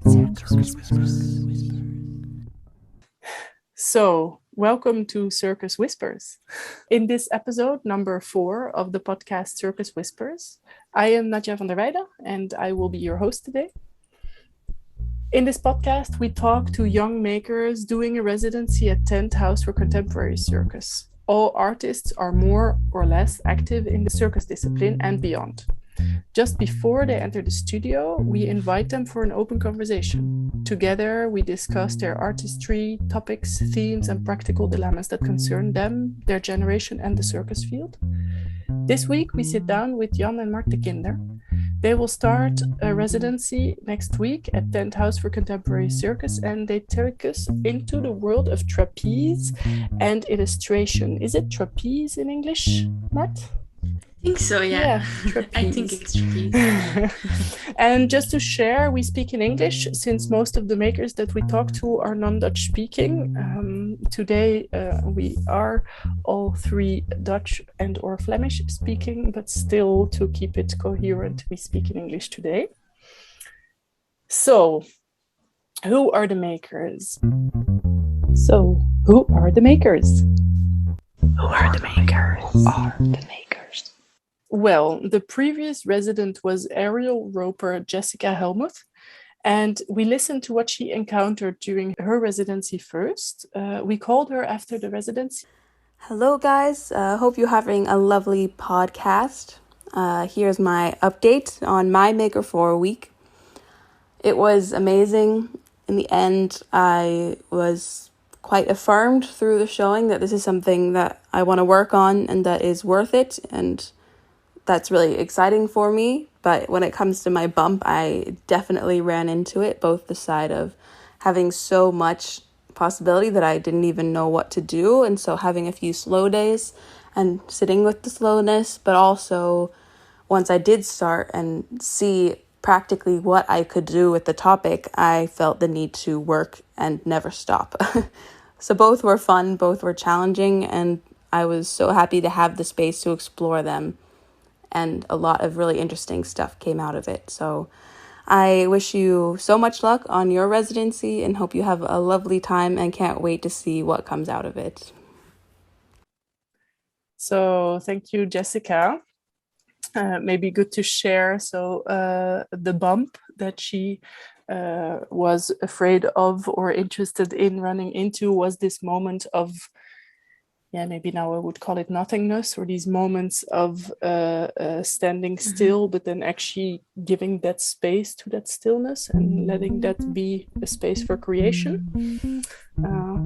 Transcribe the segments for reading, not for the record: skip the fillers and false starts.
Circus Whispers. So, welcome to Circus Whispers. In this episode, number 4 of the podcast Circus Whispers, I am Nadja van der Weide, and I will be your host today. In this podcast, we talk to young makers doing a residency at Tent House for Contemporary Circus. All artists are more or less active in the circus discipline and beyond. Just before they enter the studio, we invite them for an open conversation. Together, we discuss their artistry, topics, themes, and practical dilemmas that concern them, their generation, and the circus field. This week, we sit down with Jan and Marth de Kinder. They will start a residency next week at Tent House for Contemporary Circus, and they take us into the world of trapeze and illustration. Is it trapeze in English, Marth? I think so, yeah. I think it's trapeze. And just to share, we speak in English since most of the makers that we talk to are non-Dutch speaking. Today we are all 3 Dutch and or Flemish speaking, but still to keep it coherent, we speak in English today. So, who are the makers? Who are the makers? Well, the previous resident was aerial roper Jessica Helmuth, and we listened to what she encountered during her residency first. We called her after the residency. Hello guys, hope you're having a lovely podcast. Here's my update on my Maker for a week. It was amazing. In the end, I was quite affirmed through the showing that this is something that I want to work on and that is worth it, and that's really exciting for me. But when it comes to my bump, I definitely ran into it, both the side of having so much possibility that I didn't even know what to do, and so having a few slow days and sitting with the slowness, but also once I did start and see practically what I could do with the topic, I felt the need to work and never stop. So both were fun, both were challenging, and I was so happy to have the space to explore them. And a lot of really interesting stuff came out of it. So I wish you so much luck on your residency and hope you have a lovely time and can't wait to see what comes out of it. So thank you, Jessica. Maybe good to share. So the bump that she was afraid of or interested in running into was this moment of, maybe now I would call it nothingness, or these moments of standing still, but then actually giving that space to that stillness and letting that be a space for creation.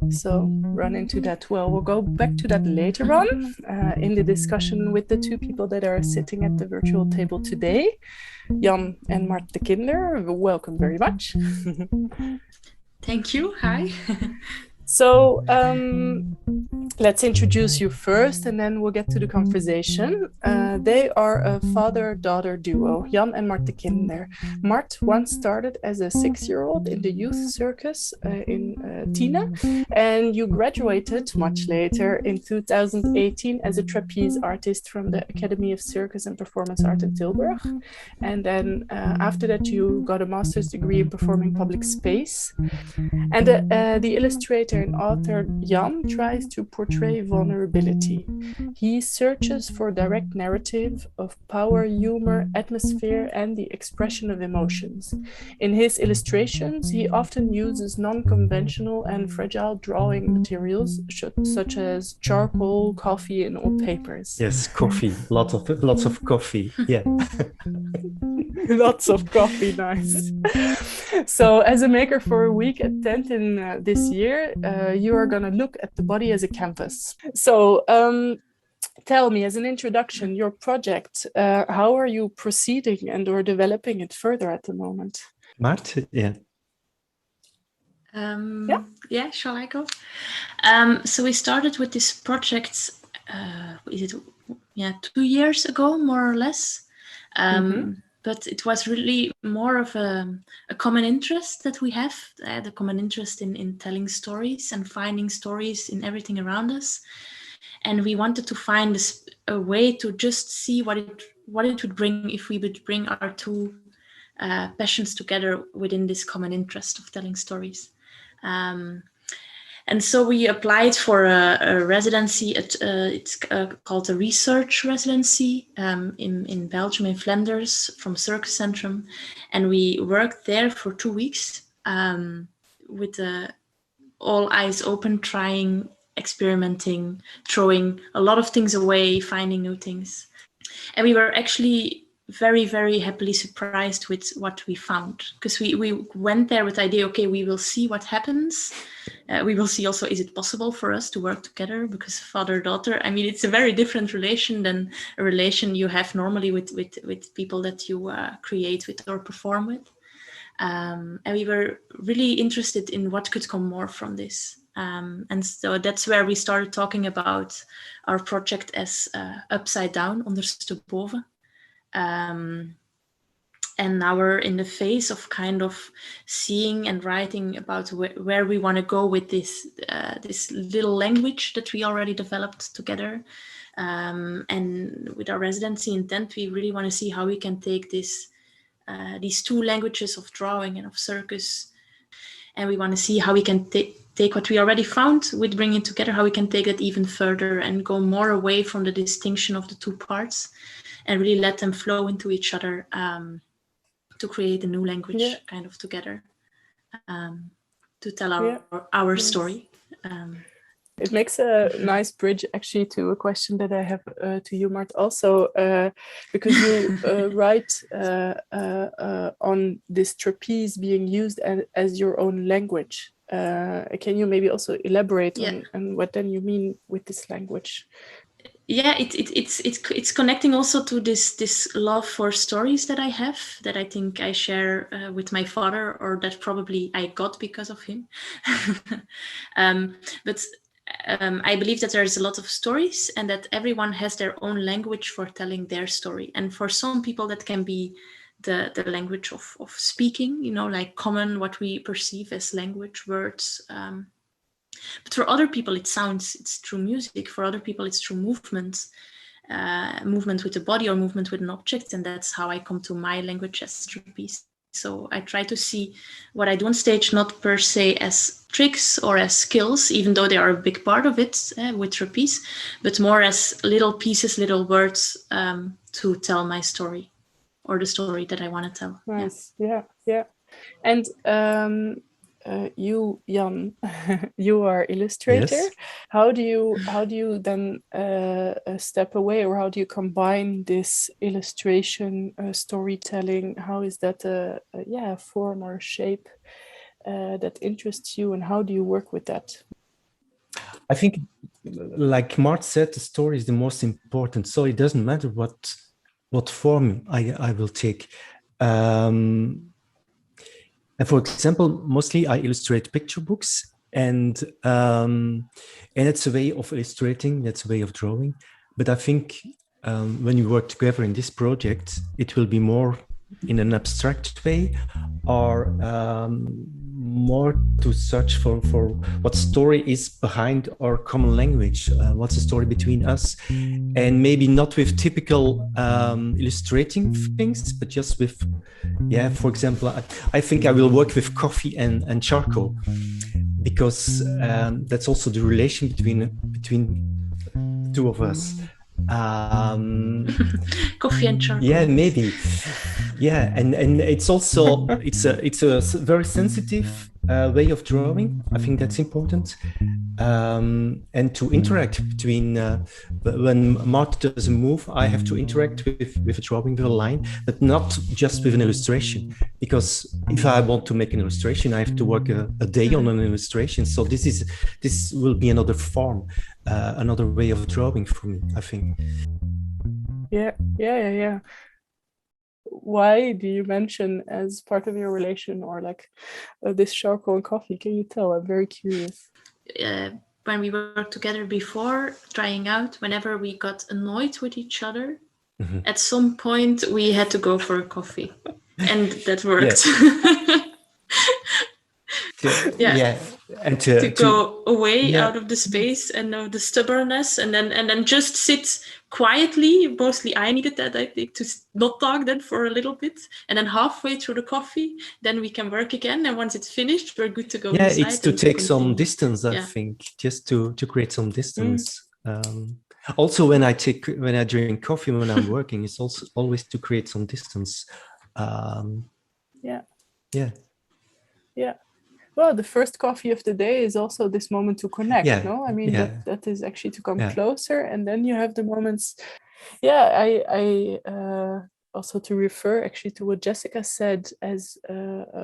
So run into that. Well, we'll go back to that later on in the discussion with the 2 people that are sitting at the virtual table today, Jan and Marth de Kinder. Welcome very much. Thank you. Hi. So let's introduce you first, and then we'll get to the conversation. They are a father-daughter duo, Jan and Marth de Kinder. Marth once started as a 6-year-old in the youth circus in Tina, and you graduated much later in 2018 as a trapeze artist from the Academy of Circus and Performance Art in Tilburg. And then after that, you got a master's degree in performing public space. And the illustrator and author Jan tries to portray vulnerability. He searches for direct narrative of power, humor, atmosphere, and the expression of emotions. In his illustrations, he often uses non-conventional and fragile drawing materials such as charcoal, coffee, and old papers. Yes, coffee. Lots of coffee. Yeah. Lots of coffee, nice. So as a maker for a week at Tent in this year, you are going to look at the body as a canvas. So tell me, as an introduction, your project, how are you proceeding and or developing it further at the moment? Marth, yeah. Yeah, shall I go? So we started with this project, 2 years ago, more or less. But it was really more of a common interest that we have, the common interest in telling stories and finding stories in everything around us. And we wanted to find a way to just see what it what it would bring if we would bring our two passions together within this common interest of telling stories. And so we applied for a residency. It's called a research residency in Belgium, in Flanders, from Circus Centrum. And we worked there for 2 weeks with all eyes open, trying, experimenting, throwing a lot of things away, finding new things. And we were actually very, very happily surprised with what we found, because we went there with the idea, okay, we will see what happens. We will see also, is it possible for us to work together? Because father-daughter, I mean, it's a very different relation than a relation you have normally with people that you create with or perform with. And we were really interested in what could come more from this. And so that's where we started talking about our project as Upside Down, ondersteboven. And now we're in the phase of kind of seeing and writing about where we want to go with this little language that we already developed together. And with our residency intent, we really want to see how we can take these two languages of drawing and of circus, and we want to see how we can take what we already found with bringing it together, how we can take it even further and go more away from the distinction of the two parts and really let them flow into each other to create a new language kind of together, to tell our story. It makes a nice bridge actually to a question that I have to you, Marth, also, because you write on this trapeze being used as your own language. Can you maybe also elaborate on what then you mean with this language? Yeah, it's connecting also to this love for stories that I have, that I think I share with my father, or that probably I got because of him. But I believe that there's a lot of stories, and that everyone has their own language for telling their story. And for some people that can be the language of speaking, like common, what we perceive as language, words. But for other people, it's through music. For other people, it's through movement with the body or movement with an object. And that's how I come to my language as trapeze. So I try to see what I do on stage, not per se as tricks or as skills, even though they are a big part of it with trapeze, but more as little pieces, little words to tell my story, or the story that I want to tell. Nice, yeah. And you, Jan, you are illustrator. Yes. How do you then step away, or how do you combine this illustration storytelling? How is that a form or shape that interests you, and how do you work with that? I think, like Marth said, the story is the most important. So it doesn't matter what form I will take. And for example, mostly I illustrate picture books, and it's a way of illustrating, that's a way of drawing. But I think when you work together in this project, it will be more in an abstract way, or more to search for what story is behind our common language, what's the story between us, and maybe not with typical illustrating things, but just with, for example, I think I will work with coffee and charcoal, because that's also the relation between the two of us. Coffee and charcoal. Yeah, maybe. Yeah, and it's also it's a very sensitive way of drawing. I think that's important, and to interact between when Marth does a move, I have to interact with a drawing, with a line, but not just with an illustration. Because if I want to make an illustration, I have to work a day on an illustration. So this will be another form, another way of drawing for me, I think. Yeah. Why do you mention as part of your relation, or like this charcoal and coffee? Can you tell? I'm very curious. When we worked together before, trying out, whenever we got annoyed with each other, at some point we had to go for a coffee, and that worked. Yeah. and to go away yeah. out of the space and of the stubbornness, and then just sit quietly. Mostly I needed that, I think, to not talk then for a little bit, and then halfway through the coffee, then we can work again, and once it's finished, we're good to go inside. It's to take some continue. distance, I think, just to create some distance. Also, when I drink coffee when I'm working, it's also always to create some distance. Well, the first coffee of the day is also this moment to connect. No, I mean that is actually to come closer, and then you have the moments. I also to refer actually to what Jessica said as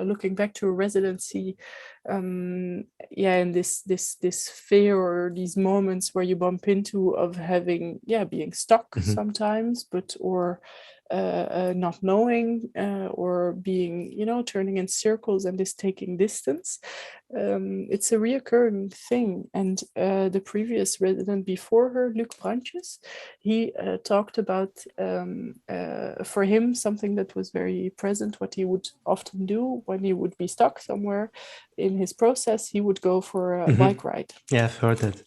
looking back to a residency. And this fear or these moments where you bump into of having being stuck sometimes, but or not knowing or being turning in circles and this taking distance. It's a reoccurring thing, and the previous resident before her, Luc Brandjes, he talked about for him something that was very present, what he would often do when he would be stuck somewhere in his process. He would go for a bike ride. I've heard that.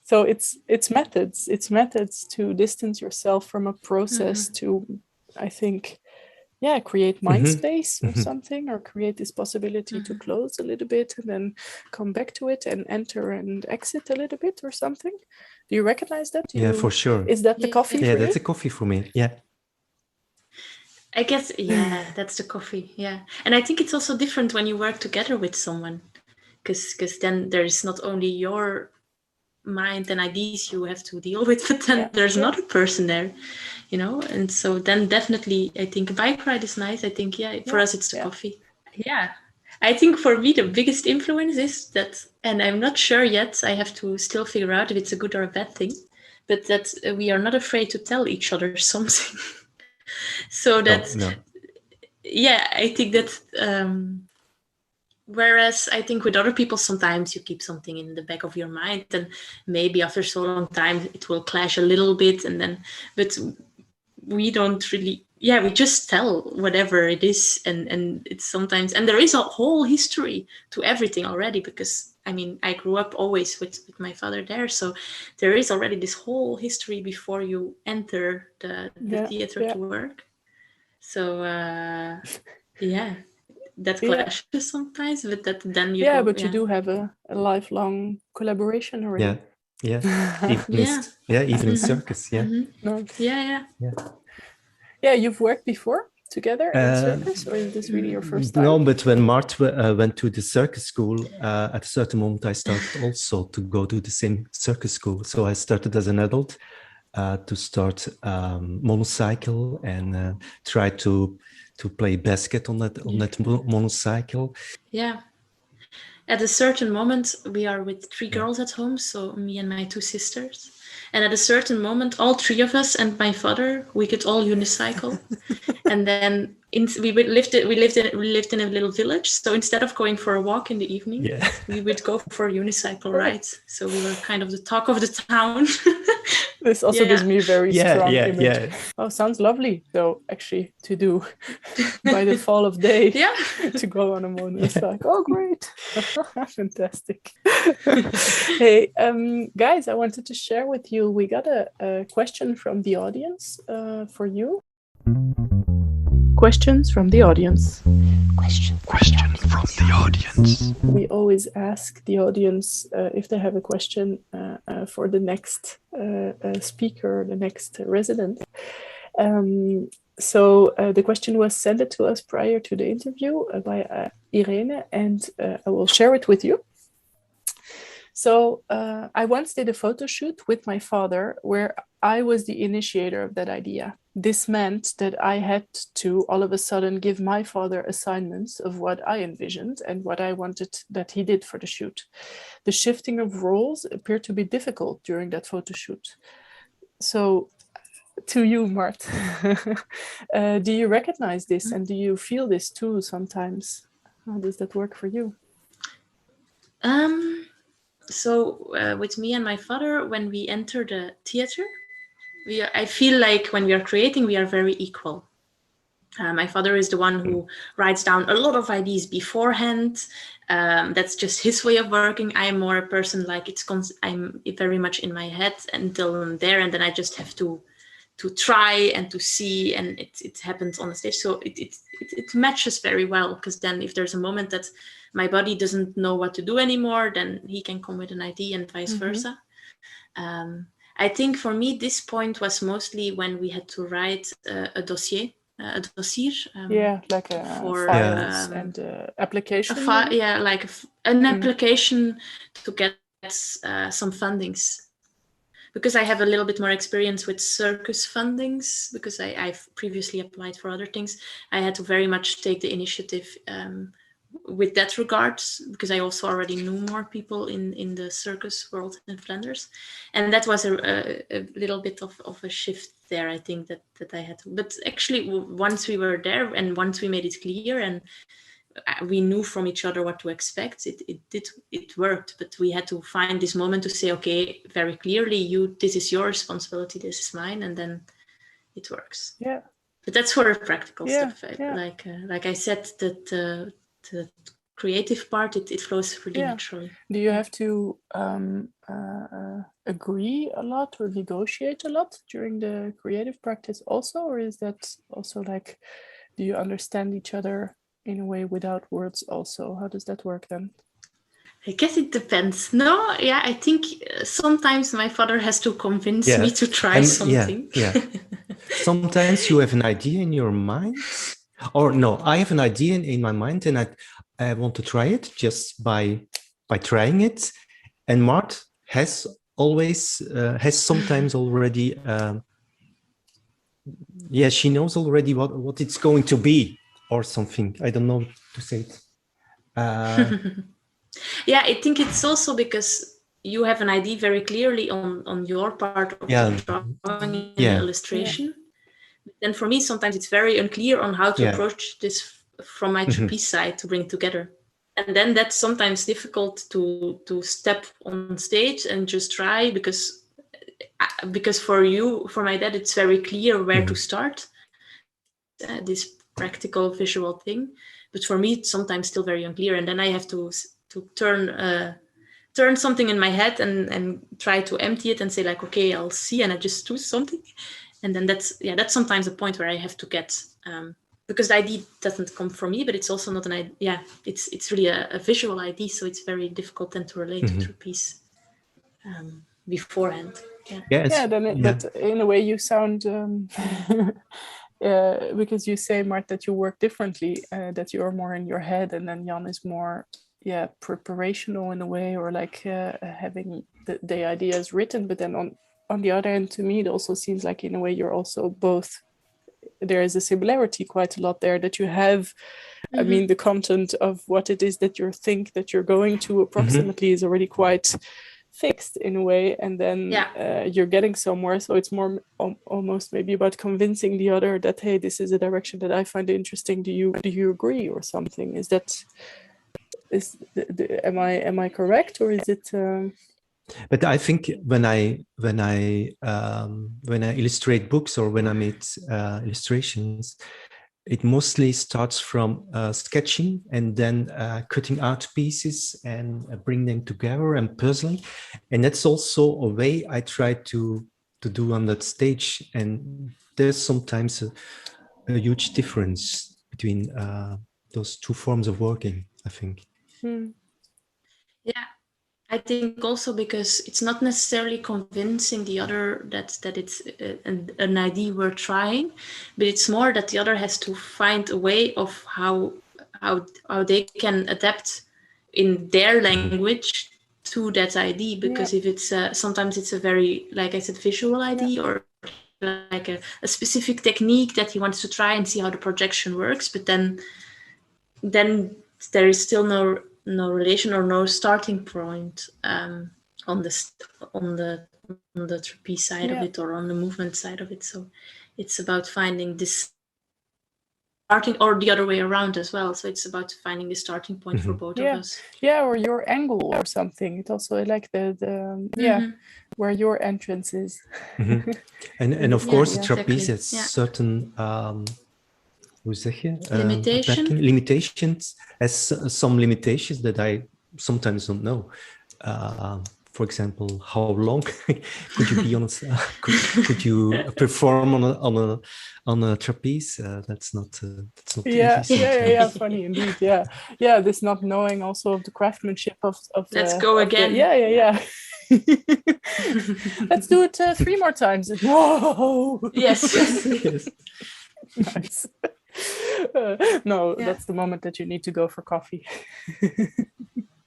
So it's methods to distance yourself from a process to, I think, create mind space or something, or create this possibility to close a little bit and then come back to it and enter and exit a little bit or something. Do you recognize that? For sure. Is that the coffee for you? Yeah, that's a coffee for me. Yeah. I guess, that's the coffee. Yeah. And I think it's also different when you work together with someone, because then there's not only your mind and ideas you have to deal with, but then there's another person there, and so then definitely I think a bike ride is nice. I think for us it's the coffee. I think for me the biggest influence is that, and I'm not sure yet, I have to still figure out if it's a good or a bad thing, but that we are not afraid to tell each other something. So that I think that whereas I think with other people, sometimes you keep something in the back of your mind, and maybe after so long time it will clash a little bit, but we don't really, we just tell whatever it is, and it's sometimes, and there is a whole history to everything already, because I mean, I grew up always with my father there, so there is already this whole history before you enter the theater to work. So that clashes sometimes, but that then you go, but you do have a lifelong collaboration already. Even in circus. You've worked before together in circus, or is this really your first time? No, but when Marth went to the circus school, at a certain moment I started also to go to the same circus school. So I started as an adult to start monocycle and try to play basket on that monocycle. At a certain moment, we are with 3 girls at home, so me and my 2 sisters. And at a certain moment, all 3 of us and my father, we could all unicycle. And then we lived in a little village. So instead of going for a walk in the evening, we would go for unicycle rides. So we were kind of the talk of the town. This also gives me a very strong image. Oh, sounds lovely, though, actually, to do by the fall of day. To go on a motorcycle. Oh, great. Fantastic. Hey, guys, I wanted to share with you, we got a question from the audience for you. Questions from the audience. Questions from the audience. We always ask the audience if they have a question for the next speaker, the next resident. So the question was sent to us prior to the interview by Irene, and I will share it with you. So I once did a photo shoot with my father where I was the initiator of that idea. This meant that I had to all of a sudden give my father assignments of what I envisioned and what I wanted that he did for the shoot. The shifting of roles appeared to be difficult during that photo shoot. So to you, Marth, do you recognize this, and do you feel this too sometimes? How does that work for you? So with me and my father, when we enter the theater, I feel like when we are creating, we are very equal. My father is the one who writes down a lot of ideas beforehand. That's just his way of working. I'm more a person like I'm very much in my head until I'm there, and then I just have to try and to see, and it happens on the stage. So it matches very well, because then if there's a moment that my body doesn't know what to do anymore, then he can come with an idea and vice versa. I think for me this point was mostly when we had to write a dossier. A dossier, like a for files and application. Like an application to get some fundings. Because I have a little bit more experience with circus fundings, because I've previously applied for other things, I had to very much take the initiative with that regard, because I also already knew more people in the circus world in Flanders. And that was a little bit of a shift there, I think, that I had to. But actually, once we were there and once we made it clear and we knew from each other what to expect, it worked. But we had to find this moment to say, okay, very clearly, this is your responsibility, this is mine, and then it works. Yeah. But that's for the practical stuff. Like I said, that the creative part, it flows pretty naturally. Do you have to agree a lot or negotiate a lot during the creative practice also, or is that also like, do you understand each other in a way without words also? How does that work then? I guess it depends. No, I think sometimes my father has to convince me to try something. Sometimes you have an idea in your mind, or no, I have an idea in my mind and I want to try it just by trying it. And Marth has sometimes already, she knows already what it's going to be or something. I don't know to say it. I think it's also because you have an idea very clearly on your part of drawing and illustration. Then for me, sometimes it's very unclear on how to approach this from my trapeze side to bring together. And then that's sometimes difficult to step on stage and just try, because for my dad, it's very clear where to start this practical visual thing. But for me, it's sometimes still very unclear. And then I have to turn something in my head and try to empty it and say like, okay, I'll see, and I just do something. And then that's sometimes a point where I have to get, because the idea doesn't come from me, but it's also not an idea. It's really a visual idea, so it's very difficult then to relate to trapeze beforehand. But in a way you sound, because you say, Marth, that you work differently, that you're more in your head, and then Jan is more preparational in a way, or like having the ideas written. But then on the other hand, to me, it also seems like in a way you're also both. There is a similarity quite a lot there, that you have, I mean, the content of what it is that you think that you're going to approximately is already quite fixed in a way, and then you're getting somewhere. So it's more almost maybe about convincing the other that, hey, this is a direction that I find interesting. Do you agree or something? Am I correct, or is it? But I think when I illustrate books or when I make illustrations, it mostly starts from sketching and then cutting out pieces and bring them together and puzzling. And that's also a way I try to do on that stage. And there's sometimes a huge difference between those two forms of working, I think. Yeah. I think also because it's not necessarily convincing the other that it's an idea we're trying, but it's more that the other has to find a way of how they can adapt in their language to that idea. Because if it's sometimes it's a very, like I said, visual idea, or like a specific technique that he wants to try and see how the projection works, but then there is still no relation or no starting point on the trapeze side of it, or on the movement side of it. So it's about finding this starting, or the other way around as well. So it's about finding the starting point for both of us. Yeah, or your angle or something. It's also like the where your entrance is. And of course, the trapeze has certain hoe zeg je? Limitations has some limitations that I sometimes don't know. For example, how long could you be on could you perform on a trapeze? That's not easy. Funny indeed. Yeah. This not knowing also of the craftsmanship of Let's go again. Yeah. Let's do it 3 more times. No. Yes. Nice. That's the moment that you need to go for coffee.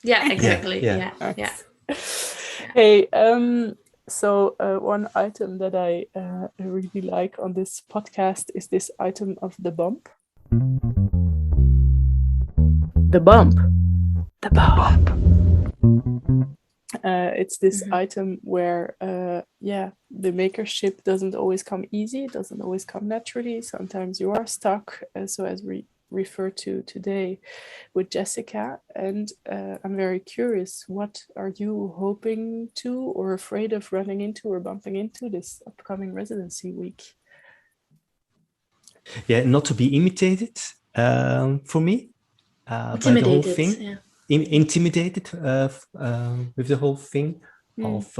Yeah, exactly. Yeah. Hey, so one item that I really like on this podcast is this item of the bump. The bump. It's this item where, the makership doesn't always come easy, doesn't always come naturally. Sometimes you are stuck. So as we refer to today with Jessica, and I'm very curious, what are you hoping to or afraid of running into or bumping into this upcoming residency week? Yeah, not to be imitated for me by the whole thing. Yeah. Intimidated with the whole thing of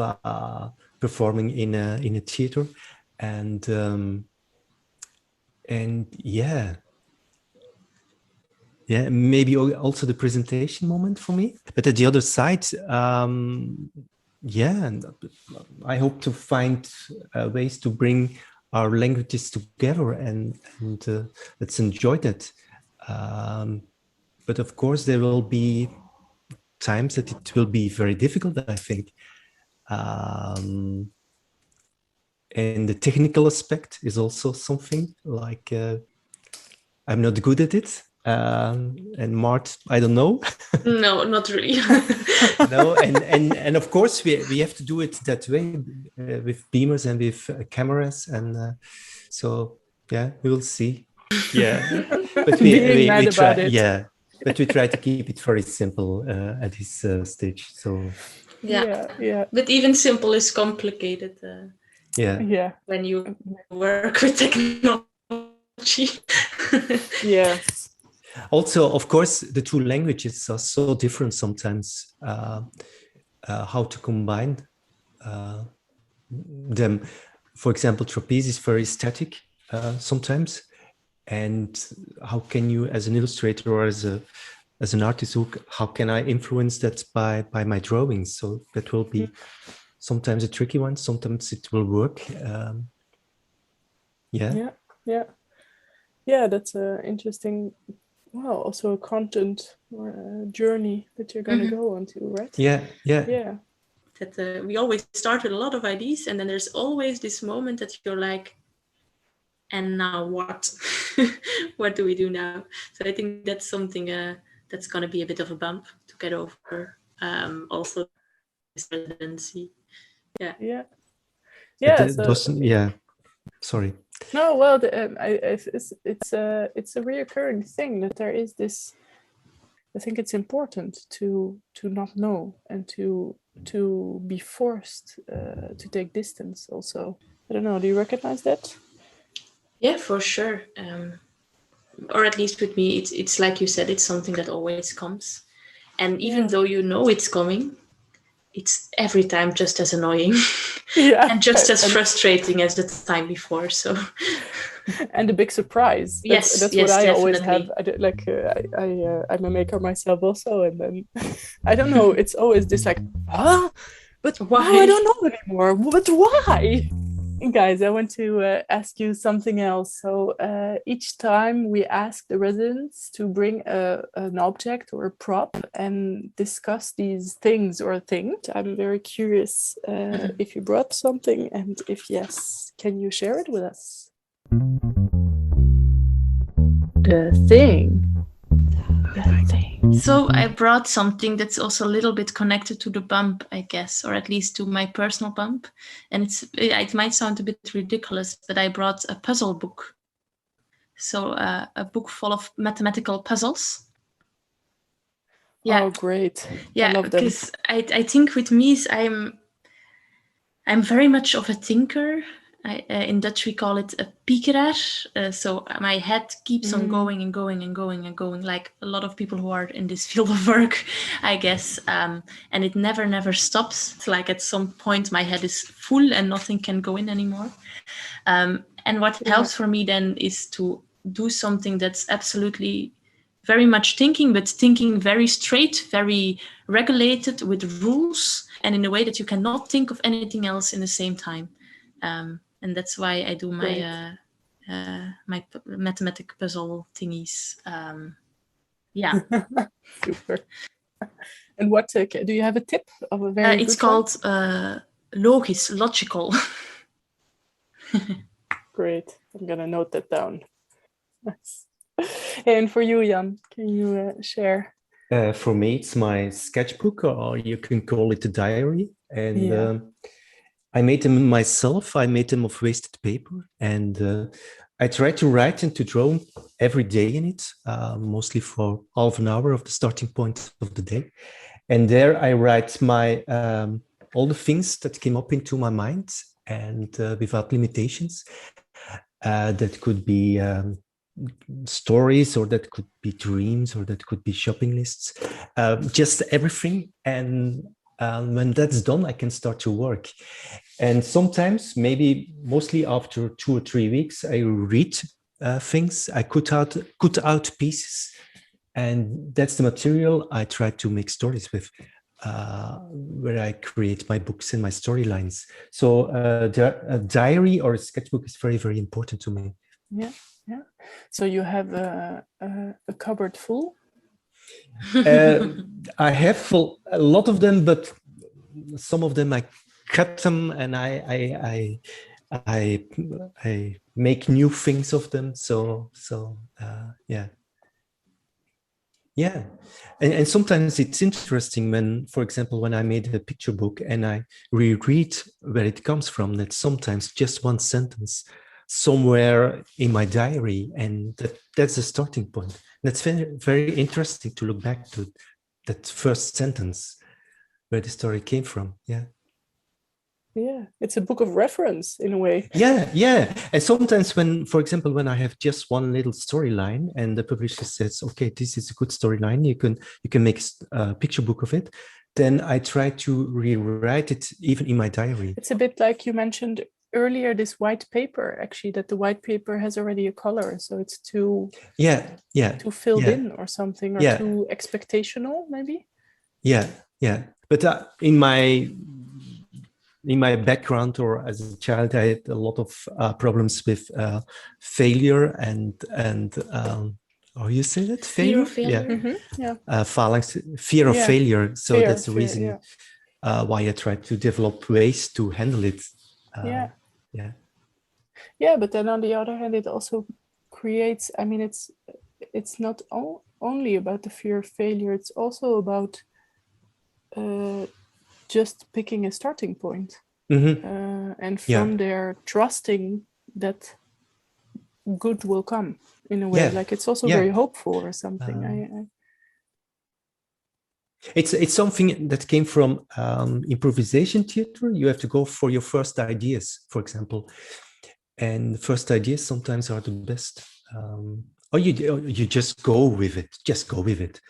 performing in a theater, and maybe also the presentation moment for me. But at the other side, and I hope to find ways to bring our languages together and let's enjoy that. But of course, there will be times that it will be very difficult, I think. And the technical aspect is also something like I'm not good at it. And Marth, I don't know. No, not really. No, and of course we have to do it that way with beamers and with cameras, and so we will see. Yeah, but we try. Yeah. But we try to keep it very simple at this stage. So yeah. But even simple is complicated. When you work with technology. Yes. Also, of course, the two languages are so different sometimes. How to combine them? For example, trapeze is very static sometimes. And how can you, as an illustrator or as an artist, how can I influence that by my drawings? So that will be sometimes a tricky one. Sometimes it will work. Yeah. That's an interesting. Wow, also a content or a journey that you're going to go on to, right? Yeah. That we always start with a lot of ideas, and then there's always this moment that you're like, and now what? What do we do now? So I think that's something that's going to be a bit of a bump to get over. Also, this residency. Yeah. Sorry. No, well, it's a reoccurring thing that there is this. I think it's important to not know and to be forced to take distance. Also, I don't know. Do you recognize that? Yeah, for sure. Or at least with me, it's like you said, it's something that always comes. And even though you know it's coming, it's every time just as annoying and just as frustrating as the time before. So, and a big surprise. That's what I always have. I'm a maker myself also, and then I don't know. It's always this like, but why? I don't know anymore. But why? Guys, I want to ask you something else. So each time we ask the residents to bring an object or a prop and discuss these things or things. I'm very curious if you brought something, and if yes, can you share it with us? The thing. So I brought something that's also a little bit connected to the bump, I guess, or at least to my personal bump. And it might sound a bit ridiculous, but I brought a puzzle book. So a book full of mathematical puzzles. Yeah. Oh, great. Yeah, I love them. because I think with me, I'm very much of a thinker. In Dutch we call it a piekeraar. So my head keeps on going and going and going and going, like a lot of people who are in this field of work, I guess. And it never stops. It's like at some point my head is full and nothing can go in anymore. And what helps for me then is to do something that's absolutely very much thinking, but thinking very straight, very regulated with rules, and in a way that you cannot think of anything else in the same time. And that's why I do my my mathematic puzzle thingies. Yeah. Super. And what do you have a tip of a very it's good called logisch, logical. Great. I'm gonna note that down. Nice. And for you, Jan, can you share? For me, it's my sketchbook, or you can call it a diary. And I made them myself. I made them of wasted paper, and I try to write and to draw every day in it, mostly for half an hour of the starting point of the day. And there I write my all the things that came up into my mind, and without limitations. That could be stories, or that could be dreams, or that could be shopping lists, just everything. And when that's done, I can start to work. And sometimes, maybe mostly after 2 or 3 weeks, I read things. I cut out pieces, and that's the material I try to make stories with, where I create my books and my storylines. So a diary or a sketchbook is very, very important to me. Yeah. So you have a cupboard full? I have a lot of them, but some of them I cut them, and I make new things of them. So yeah. And sometimes it's interesting when, for example, when I made a picture book and I reread where it comes from, that sometimes just one sentence somewhere in my diary, and that's the starting point. That's very, very interesting to look back to that first sentence where the story came from. Yeah, it's a book of reference in a way. Yeah. And sometimes when, for example, when I have just one little storyline and the publisher says, okay, this is a good storyline, you can make a picture book of it, then I try to rewrite it even in my diary. It's a bit like you mentioned earlier, this white paper, actually, that the white paper has already a color, so it's too too filled in or something, or too expectational, maybe. But in my background, or as a child, I had a lot of problems with failure and how you say that? Fear of failure. Fear of failure. So that's the reason why I try to develop ways to handle it. But then on the other hand, it also creates, I mean, it's not only about the fear of failure, it's also about just picking a starting point, and from there trusting that good will come in a way. Like it's also very hopeful or something. It's something that came from improvisation theater. You have to go for your first ideas, for example, and first ideas sometimes are the best. Or you just go with it. Just go with it.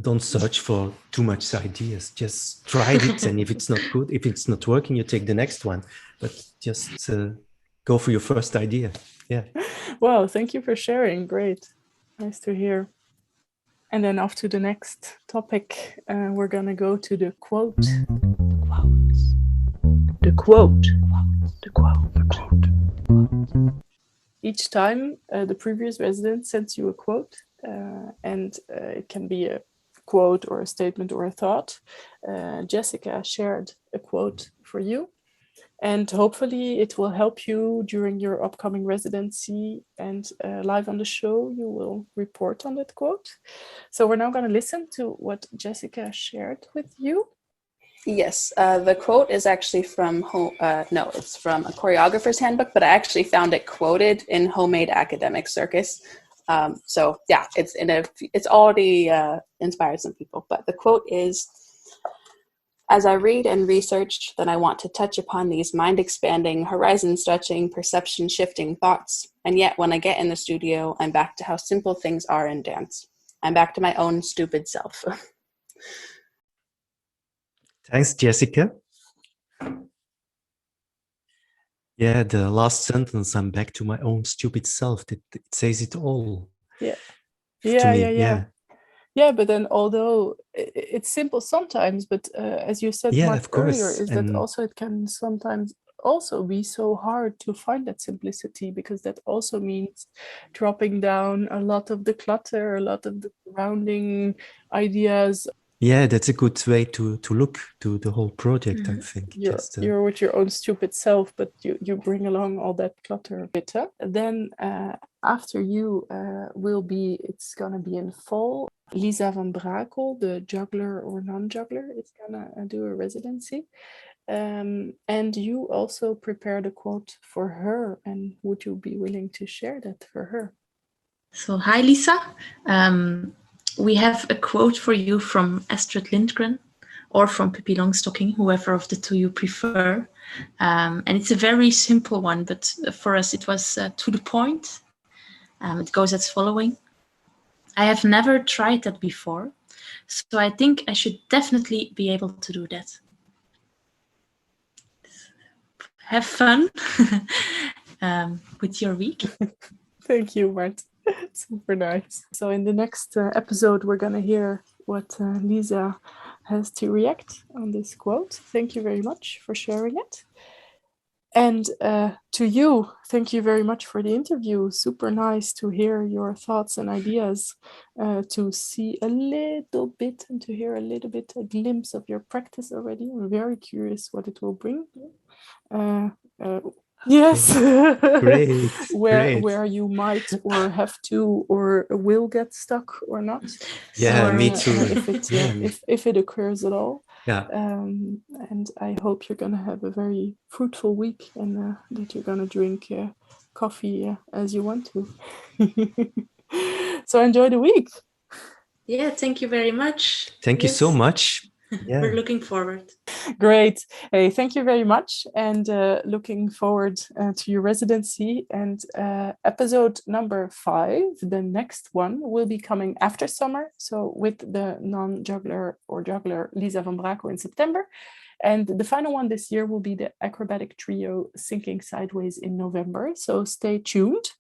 Don't search for too much ideas. Just try it, and if it's not good, if it's not working, you take the next one. But just go for your first idea. Yeah. Wow, thank you for sharing. Great, nice to hear. And then off to the next topic, we're gonna go to the quote. The quote. Each time, the previous resident sends you a quote, and it can be a quote or a statement or a thought. Jessica shared a quote for you, and hopefully it will help you during your upcoming residency, and live on the show you will report on that quote. So we're now going to listen to what Jessica shared with you. Yes, the quote is actually from it's from a choreographer's handbook, but I actually found it quoted in Homemade Academic Circus. So yeah, it's already inspired some people. But the quote is, As I read and research, then I want to touch upon these mind-expanding, horizon-stretching, perception-shifting thoughts. And yet, when I get in the studio, I'm back to how simple things are in dance. I'm back to my own stupid self. Thanks, Jessica. Yeah, the last sentence, I'm back to my own stupid self. It says it all. Yeah. Yeah, but then although it's simple sometimes, but as you said, Marth, of course. earlier, is that also it can sometimes also be so hard to find that simplicity, because that also means dropping down a lot of the clutter, a lot of the surrounding ideas. Yeah, that's a good way to look to the whole project, I think. You're with your own stupid self, but you bring along all that clutter a bit. Then after you it's gonna be in fall. Lisa van Brakel, the juggler or non-juggler, is gonna do a residency. And you also prepared a quote for her, and would you be willing to share that for her? So, hi Lisa. We have a quote for you from Astrid Lindgren or from Pippi Longstocking, whoever of the two you prefer. And it's a very simple one, but for us it was to the point. It goes as following. I have never tried that before, so I think I should definitely be able to do that. Have fun with your week. Thank you, Marth. Super nice. So in the next episode, we're going to hear what Lisa has to react on this quote. Thank you very much for sharing it. And to you, thank you very much for the interview. Super nice to hear your thoughts and ideas, to see a little bit and to hear a little bit, a glimpse of your practice already. I'm very curious what it will bring. Yes. Great. Where you might or have to or will get stuck or not. Yeah, me too. If it occurs at all. Yeah. And I hope you're gonna have a very fruitful week, and that you're gonna drink coffee as you want to. So enjoy the week. Yeah, thank you very much. Thank you so much. Yeah. We're looking forward. Great. Hey, thank you very much, and looking forward to your residency. And episode number 5, the next one, will be coming after summer, so with the non-juggler or juggler Lisa van Brakel in September. And the final one this year will be the acrobatic trio Sinking Sideways in November, so stay tuned.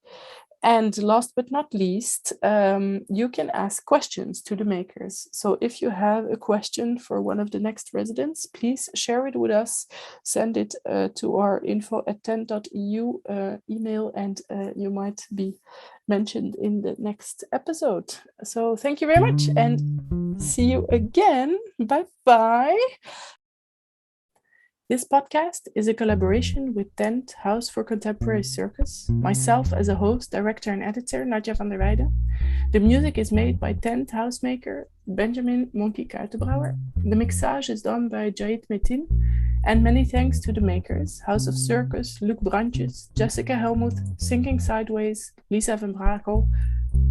And last but not least, you can ask questions to the makers. So if you have a question for one of the next residents, please share it with us. Send it to our info@tent.eu email, and you might be mentioned in the next episode. So thank you very much, and see you again. Bye-bye. This podcast is a collaboration with Tent House for Contemporary Circus, myself as a host, director and editor, Nadja van der Weide. The music is made by Tent Housemaker Benjamin Monkey Kuitenbrouwer. The mixage is done by Jait Metin. And many thanks to the makers, House of Circus, Luc Brandjes, Jessica Helmuth, Sinking Sideways, Lisa van Brakel,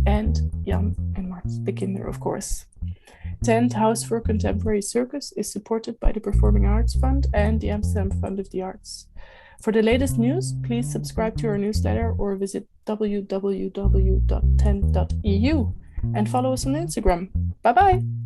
and Jan and Marth, the Kinder, of course. Tent House for Contemporary Circus is supported by the Performing Arts Fund and the Amsterdam Fund of the Arts. For the latest news, please subscribe to our newsletter or visit www.tent.eu and follow us on Instagram. Bye-bye!